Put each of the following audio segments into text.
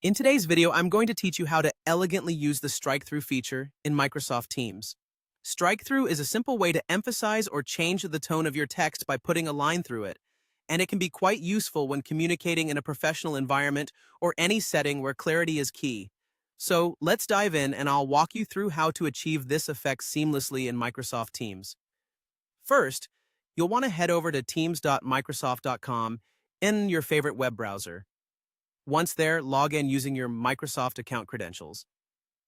In today's video, I'm going to teach you how to elegantly use the Strikethrough feature in Microsoft Teams. Strikethrough is a simple way to emphasize or change the tone of your text by putting a line through it, and it can be quite useful when communicating in a professional environment or any setting where clarity is key. So let's dive in and I'll walk you through how to achieve this effect seamlessly in Microsoft Teams. First, you'll want to head over to teams.microsoft.com in your favorite web browser. Once there, log in using your Microsoft account credentials.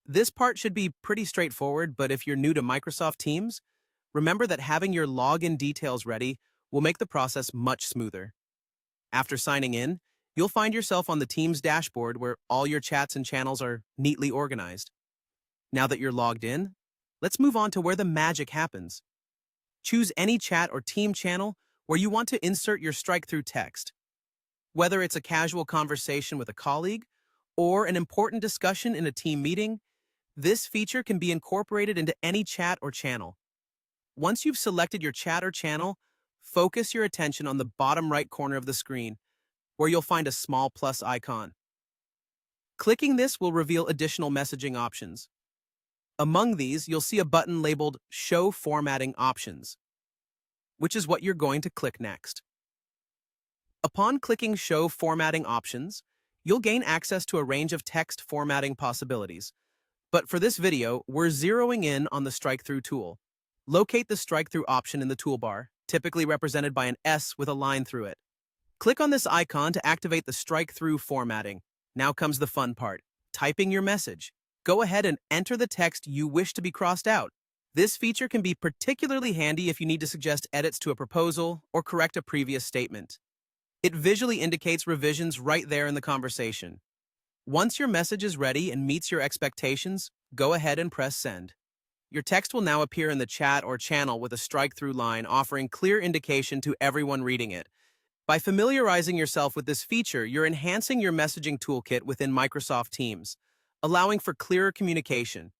This part should be pretty straightforward, but if you're new to Microsoft Teams, remember that having your login details ready will make the process much smoother. After signing in, you'll find yourself on the Teams dashboard where all your chats and channels are neatly organized. Now that you're logged in, let's move on to where the magic happens. Choose any chat or team channel where you want to insert your strike-through text. Whether it's a casual conversation with a colleague or an important discussion in a team meeting, this feature can be incorporated into any chat or channel. Once you've selected your chat or channel, focus your attention on the bottom right corner of the screen, where you'll find a small plus icon. Clicking this will reveal additional messaging options. Among these, you'll see a button labeled Show Formatting Options, which is what you're going to click next. Upon clicking Show Formatting Options, you'll gain access to a range of text formatting possibilities. But for this video, we're zeroing in on the Strikethrough tool. Locate the Strikethrough option in the toolbar, typically represented by an S with a line through it. Click on this icon to activate the Strikethrough formatting. Now comes the fun part, typing your message. Go ahead and enter the text you wish to be crossed out. This feature can be particularly handy if you need to suggest edits to a proposal or correct a previous statement. It visually indicates revisions right there in the conversation. Once your message is ready and meets your expectations, go ahead and press send. Your text will now appear in the chat or channel with a strike-through line offering clear indication to everyone reading it. By familiarizing yourself with this feature, you're enhancing your messaging toolkit within Microsoft Teams, allowing for clearer communication.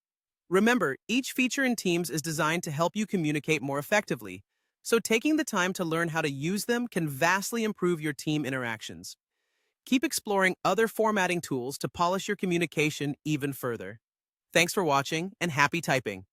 Remember, each feature in Teams is designed to help you communicate more effectively, so taking the time to learn how to use them can vastly improve your team interactions. Keep exploring other formatting tools to polish your communication even further. Thanks for watching and happy typing!